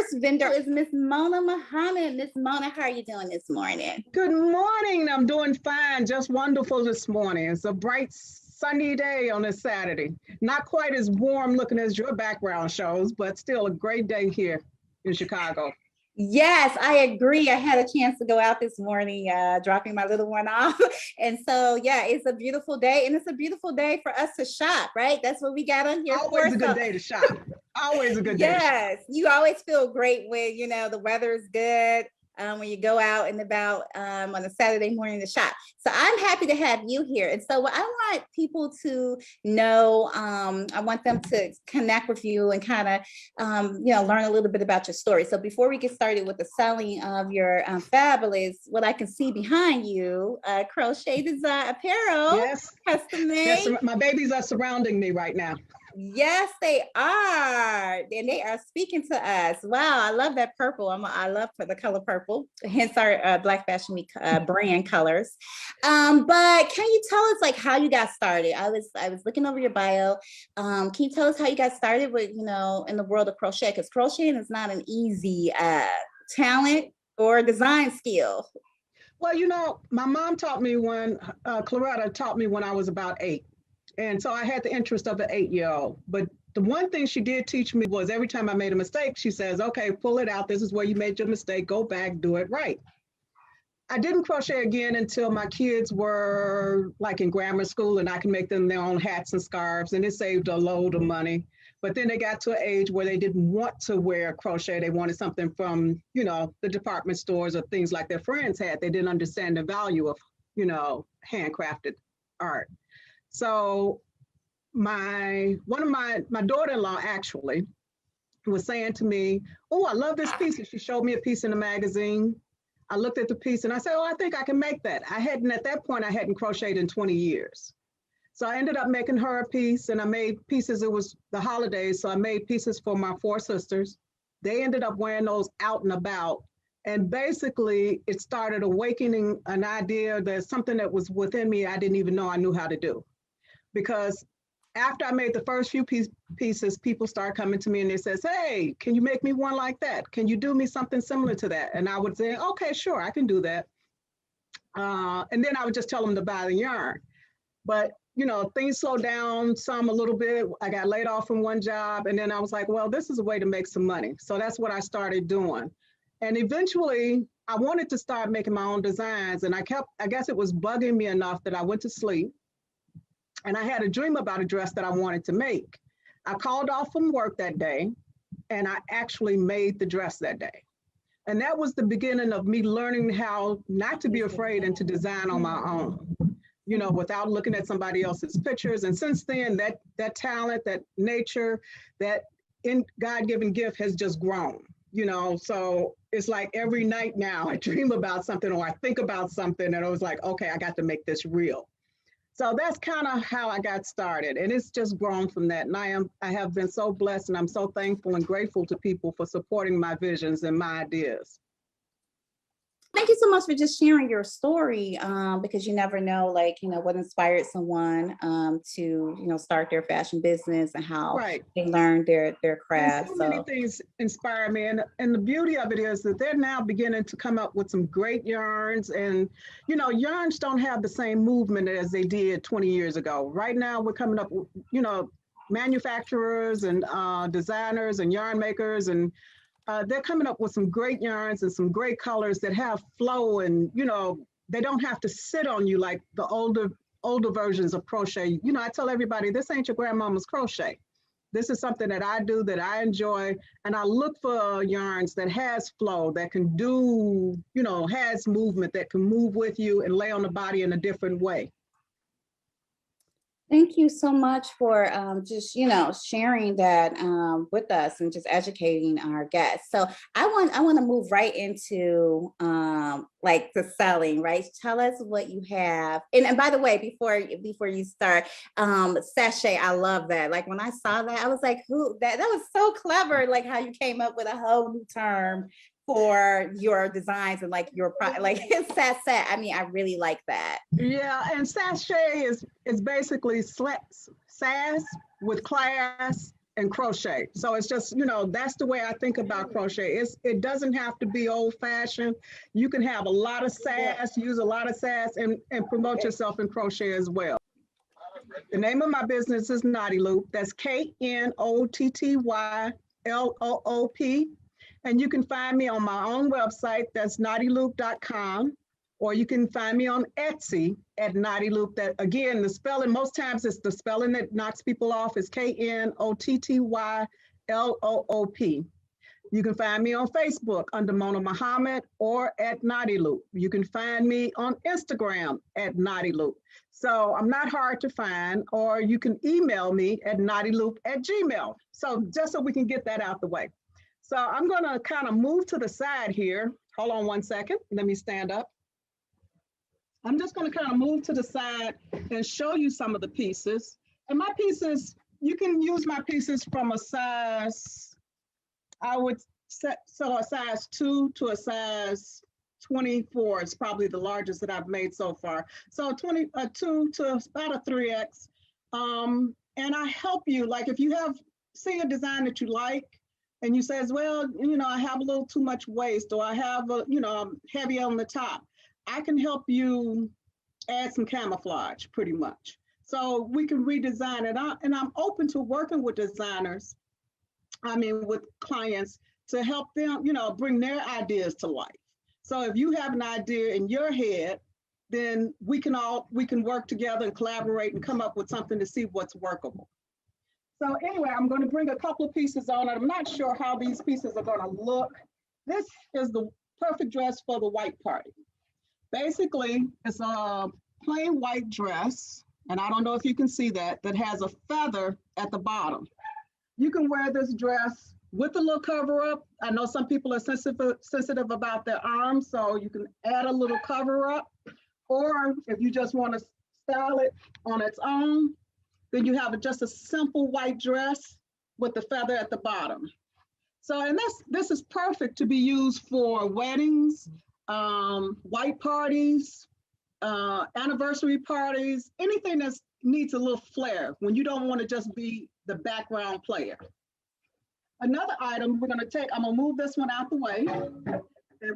first vendor is Miss Mona Muhammad. Miss Mona, how are you doing this morning? Good morning. I'm doing fine. Just wonderful this morning. It's a bright sunny day on a Saturday. Not quite as warm looking as your background shows, but still a great day here in Chicago. Yes, I agree. I had a chance to go out this morning, dropping my little one off. And so, yeah, it's a beautiful day. And it's a beautiful day for us to shop, right? That's what we got on here Always for. a good day to shop. Always a good day. Yes, you always feel great when, the weather is good. When you go out and about on a Saturday morning to shop. So I'm happy to have you here. And so what I want people to know, I want them to connect with you and kind of, learn a little bit about your story. So before we get started with the selling of your fabulous, what I can see behind you, crochet design apparel, yes, custom made. Yes, my babies are surrounding me right now. Yes, they are. And they are speaking to us. Wow, I love that purple. I love the color purple, hence our Black Fashion Week brand colors. But can you tell us how you got started? I was looking over your bio. Can you tell us how you got started with, in the world of crochet? Because crocheting is not an easy talent or design skill. Well, my mom taught me Claretta taught me when I was about 8. And so I had the interest of an 8-year-old. But the one thing she did teach me was every time I made a mistake, she says, okay, pull it out. This is where you made your mistake. Go back, do it right. I didn't crochet again until my kids were in grammar school and I can make them their own hats and scarves, and it saved a load of money. But then they got to an age where they didn't want to wear crochet. They wanted something from, the department stores or things like their friends had. They didn't understand the value of, handcrafted art. So one of my daughter-in-law actually was saying to me, oh, I love this piece. And she showed me a piece in a magazine. I looked at the piece and I said, oh, I think I can make that. At that point, I hadn't crocheted in 20 years. So I ended up making her a piece, and I made pieces. It was the holidays. So I made pieces for my 4 sisters. They ended up wearing those out and about. And basically it started awakening an idea. There's something that was within me I didn't even know I knew how to do. Because after I made the first few pieces, people start coming to me and they says, hey, can you make me one like that? Can you do me something similar to that? And I would say, okay, sure, I can do that. And then I would just tell them to buy the yarn. But, things slowed down some a little bit. I got laid off from one job. And then I was like, well, this is a way to make some money. So that's what I started doing. And eventually I wanted to start making my own designs. And I guess it was bugging me enough that I went to sleep. And I had a dream about a dress that I wanted to make. I called off from work that day, and I actually made the dress that day. And that was the beginning of me learning how not to be afraid and to design on my own, without looking at somebody else's pictures. And since then, that talent, that nature, that God-given gift has just grown, So it's like every night now I dream about something or I think about something, and I was like, okay, I got to make this real. So that's kind of how I got started, and it's just grown from that. And I have been so blessed, and I'm so thankful and grateful to people for supporting my visions and my ideas. Thank you so much for just sharing your story, because you never know, what inspired someone to, start their fashion business and how they learned their craft. So many things inspire me. And the beauty of it is that they're now beginning to come up with some great yarns. And, yarns don't have the same movement as they did 20 years ago. Right now, we're coming up with, manufacturers and designers and yarn makers, and they're coming up with some great yarns and some great colors that have flow, and they don't have to sit on you like the older versions of crochet. I tell everybody, this ain't your grandmama's crochet. This is something that I do, that I enjoy, and I look for yarns that has flow, that can do, has movement, that can move with you and lay on the body in a different way. Thank you so much for just, sharing that with us and just educating our guests. So I want to move right into the selling, right? Tell us what you have. And by the way, before you start, sachet, I love that. Like when I saw that, I was like, that was so clever, like how you came up with a whole new term for your designs and your sachet. I mean, I really like that. Yeah, and sachet is basically sass with class and crochet. So it's just, you know, that's the way I think about crochet. It doesn't have to be old fashioned. You can have a lot of sass, use a lot of sass, and promote yourself in crochet as well. The name of my business is KnottyLoop. That's KnottyLoop. And you can find me on my own website. That's KnottyLoop.com. Or you can find me on Etsy at KnottyLoop. That again, the spelling, most times it's the spelling that knocks people off, is KnottyLoop. You can find me on Facebook under Mona Muhammad or at KnottyLoop. You can find me on Instagram at KnottyLoop. So I'm not hard to find, or you can email me at knottyloop@gmail. So just so we can get that out the way. So I'm gonna kind of move to the side here. Hold on one second, let me stand up. I'm just going to kind of move to the side and show you some of the pieces. And my pieces, you can use my pieces from a size, I would set, so a size 2 to a size 24 is probably the largest that I've made so far. So 2 to about a 3X. And I help you, like if you see a design that you like, and you says, well, you know, I have a little too much waist, or I have, you know, I'm heavy on the top. I can help you add some camouflage pretty much. So we can redesign it. And I'm open to working with designers, with clients, to help them, you know, bring their ideas to life. So if you have an idea in your head, then we can work together and collaborate and come up with something to see what's workable. So anyway, I'm going to bring a couple of pieces on. I'm not sure how these pieces are going to look. This is the perfect dress for the white party. Basically, it's a plain white dress, and I don't know if you can see that has a feather at the bottom. You can wear this dress with a little cover up. I know some people are sensitive about their arms, so you can add a little cover up. Or if you just want to style it on its own, then you have just a simple white dress with the feather at the bottom. So, and this is perfect to be used for weddings, white parties, anniversary parties, anything that needs a little flair when you don't want to just be the background player. Another item we're going to take, I'm going to move this one out the way, and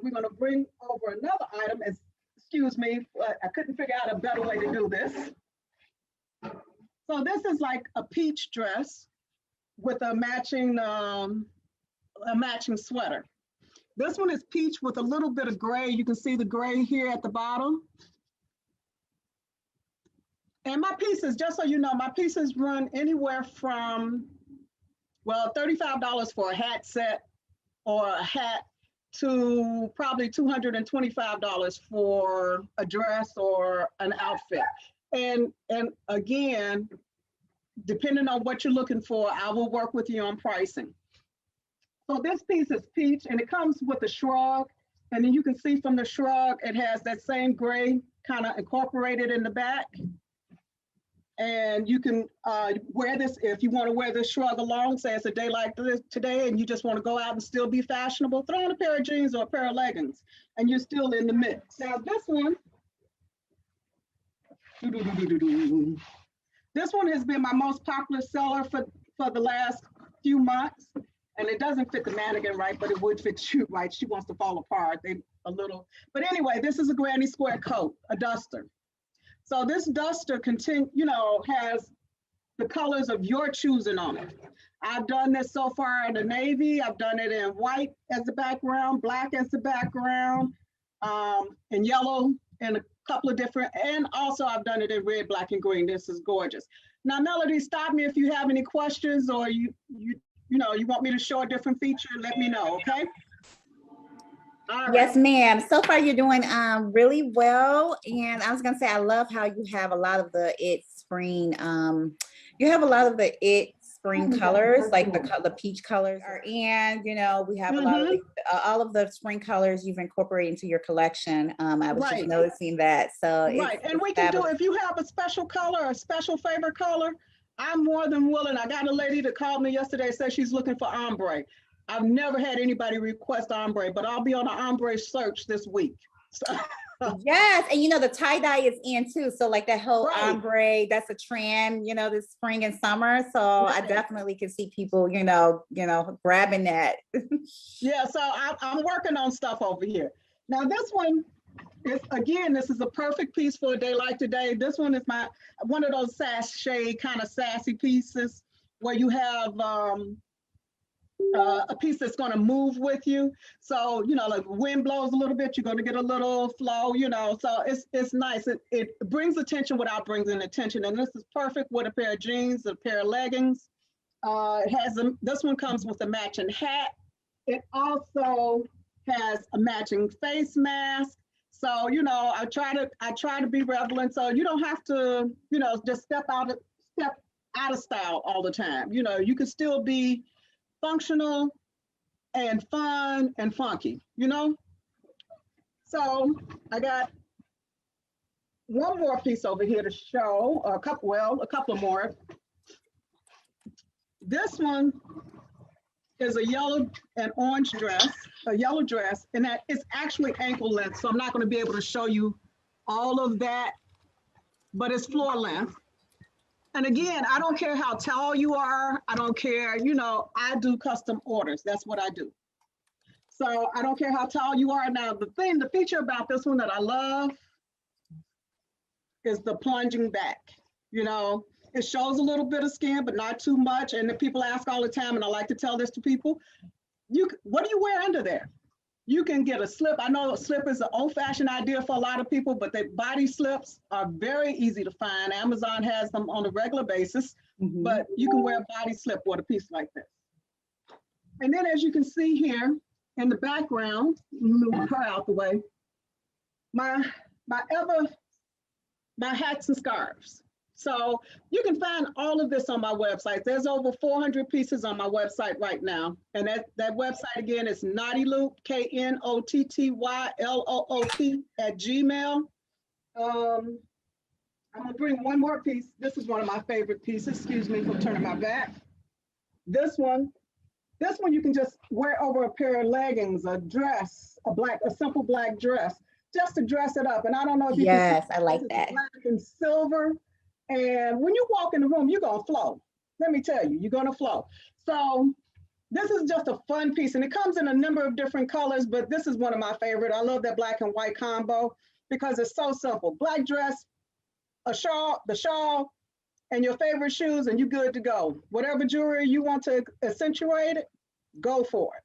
we're going to bring over another item. Excuse me, I couldn't figure out a better way to do this. So this is like a peach dress with a matching sweater. This one is peach with a little bit of gray. You can see the gray here at the bottom. And my pieces, just so you know, my pieces run anywhere from, well, $35 for a hat set or a hat to probably $225 for a dress or an outfit. And again, depending on what you're looking for, I will work with you on pricing. So this piece is peach, and it comes with a shrug. And then you can see from the shrug, it has that same gray kind of incorporated in the back. And you can wear this, if you want to wear this shrug along, say it's a day like this today, and you just want to go out and still be fashionable, throw on a pair of jeans or a pair of leggings, and you're still in the mix. Now this one, this one has been my most popular seller for the last few months. And it doesn't fit the mannequin right, but it would fit you right. She wants to fall apart a little. But anyway, this is a granny square coat, a duster. So this duster has the colors of your choosing on it. I've done this so far in the navy. I've done it in white as the background, black as the background, and yellow, and a couple of different, and also I've done it in red, black, and green. This is gorgeous. Now, Melody, stop me if you have any questions, or you want me to show a different feature, let me know, okay? All right. Yes, ma'am. So far, you're doing really well. And I was going to say, I love how you have a lot of the spring. You have a lot of the spring colors, like the peach colors. And, we have a lot of all of the spring colors you've incorporated into your collection. I was just noticing that. So and we can do, if you have a special color, a special favorite color, I'm more than willing. I got a lady that called me yesterday, said she's looking for ombre. I've never had anybody request ombre, but I'll be on an ombre search this week. So, Yes, and you know the tie-dye is in too. So like that whole Right. ombre, that's a trend, you know, this spring and summer. So I Right. definitely can see people, grabbing that. Yeah, so I'm working on stuff over here. Now this one is, again, this is a perfect piece for a day like today. This one is my one of those sachet kind of sassy pieces where you have a piece that's going to move with you. So, like wind blows a little bit, you're going to get a little flow, so it's nice. It brings attention without bringing attention. And this is perfect with a pair of jeans, a pair of leggings. This one comes with a matching hat. It also has a matching face mask. So, I try to be relevant. So you don't have to, just step out of style all the time. You can still be functional and fun and funky. So I got one more piece over here to show, a couple more. This one is a yellow and orange dress, a yellow dress, and that is actually ankle length. So I'm not going to be able to show you all of that, but it's floor length. And again, I don't care how tall you are. I don't care, I do custom orders. That's what I do. So I don't care how tall you are. Now, the feature about this one that I love is the plunging back. It shows a little bit of skin, but not too much. And the people ask all the time, and I like to tell this to people, what do you wear under there? You can get a slip. I know a slip is an old-fashioned idea for a lot of people, but the body slips are very easy to find. Amazon has them on a regular basis, but you can wear a body slip with a piece like this. And then as you can see here in the background, move her out the way, my hats and scarves. So you can find all of this on my website. There's over 400 pieces on my website right now. And that website again is KnottyLoop, KnottyLoop @gmail. I'm gonna bring one more piece. This is one of my favorite pieces. Excuse me for turning my back. This one you can just wear over a pair of leggings, a dress, a simple black dress, just to dress it up. And I don't know if you Yes, can see, I like that. black and silver. And when you walk in the room, you're gonna flow. Let me tell you, you're gonna flow. So this is just a fun piece, and it comes in a number of different colors, but this is one of my favorite. I love that black and white combo because it's so simple. Black dress, the shawl, and your favorite shoes, and you're good to go. Whatever jewelry you want to accentuate it, go for it.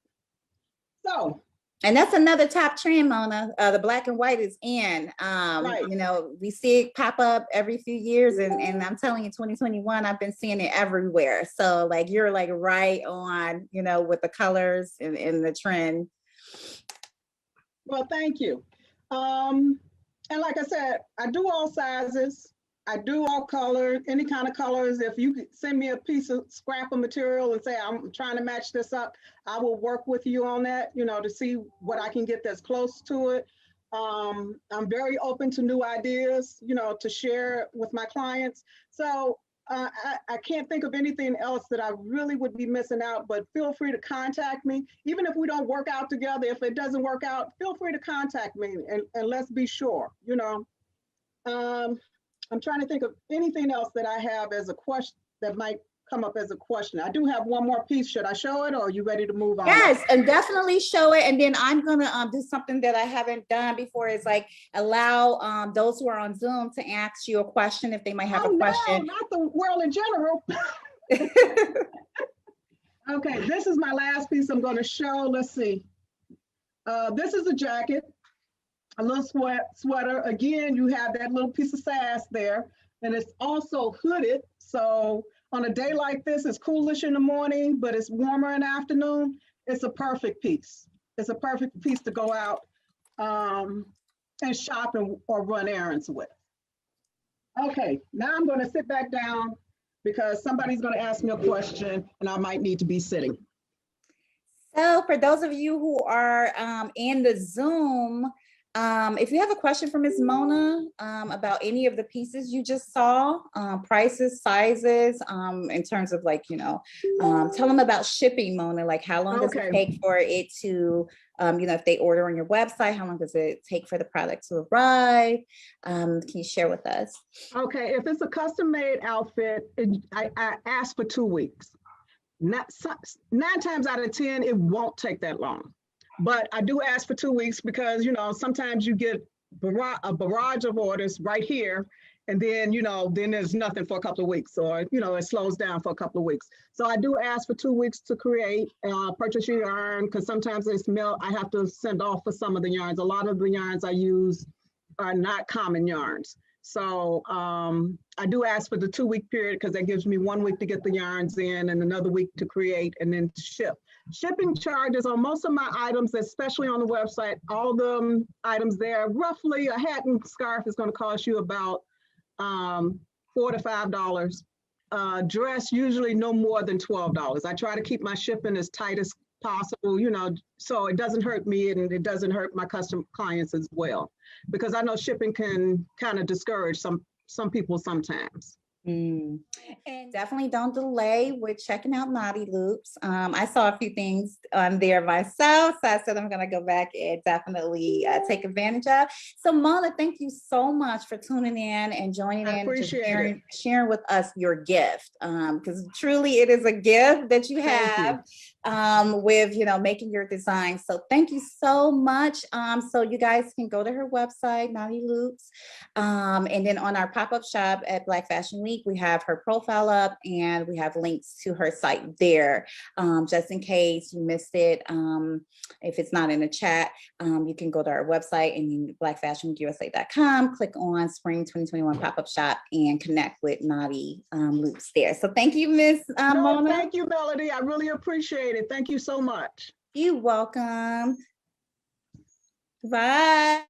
So. And that's another top trend, Mona. The black and white is in. Right. We see it pop up every few years, and I'm telling you, 2021, I've been seeing it everywhere. So like you're like right on, with the colors and the trend. Well, thank you. And like I said, I do all sizes. I do all colors, any kind of colors. If you could send me a piece of scrap of material and say, I'm trying to match this up, I will work with you on that, to see what I can get that's close to it. I'm very open to new ideas, to share with my clients. So I can't think of anything else that I really would be missing out, but feel free to contact me. Even if we don't work out together, if it doesn't work out, feel free to contact me and let's be sure, I'm trying to think of anything else that I have as a question that might come up as a question. I do have one more piece. Should I show it or are you ready to move on? Yes, and definitely show it. And then I'm gonna do something that I haven't done before is like allow those who are on Zoom to ask you a question if they might have a question. No, not the world in general. Okay, this is my last piece I'm going to show. Let's see. This is a jacket. A little sweater. Again, you have that little piece of sass there, and it's also hooded. So on a day like this, it's coolish in the morning, but it's warmer in the afternoon. It's a perfect piece. It's a perfect piece to go out and shop or run errands with. Okay, now I'm going to sit back down because somebody's going to ask me a question and I might need to be sitting. So for those of you who are in the Zoom, if you have a question for Ms. Mona about any of the pieces you just saw, prices, sizes, in terms of like, tell them about shipping, Mona, like how long does it take for it to if they order on your website, how long does it take for the product to arrive? Can you share with us? Okay, if it's a custom made outfit, I ask for 2 weeks. 9 times out of 10, it won't take that long. But I do ask for 2 weeks because, sometimes you get a barrage of orders right here. And then, then there's nothing for a couple of weeks, or, it slows down for a couple of weeks. So I do ask for 2 weeks to create, purchase your yarn, because sometimes they smell. I have to send off for some of the yarns. A lot of the yarns I use are not common yarns. So I do ask for the 2-week period because that gives me 1 week to get the yarns in and another week to create and then ship. Shipping charges on most of my items, especially on the website, all the items there, roughly a hat and scarf is going to cost you about $4 to $5. Dress usually no more than $12. I try to keep my shipping as tight as possible, so it doesn't hurt me and it doesn't hurt my custom clients as well, because I know shipping can kind of discourage some people sometimes. And definitely don't delay with checking out KnottyLoops. I saw a few things on there myself, so I said I'm going to go back and definitely take advantage of. So Mona, thank you so much for tuning in and joining in, and sharing with us your gift, because truly it is a gift that you have with making your design. So thank you so much. So you guys can go to her website, KnottyLoops, and then on our pop-up shop at Black Fashion Week, we have her profile up and we have links to her site there, just in case you missed it. If it's not in the chat, you can go to our website and blackfashionusa.com, click on Spring 2021 pop-up shop and connect with KnottyLoops there. So thank you, Miss Mona. Thank you, Melody. I really appreciate it. Thank you so much. You're welcome. Bye.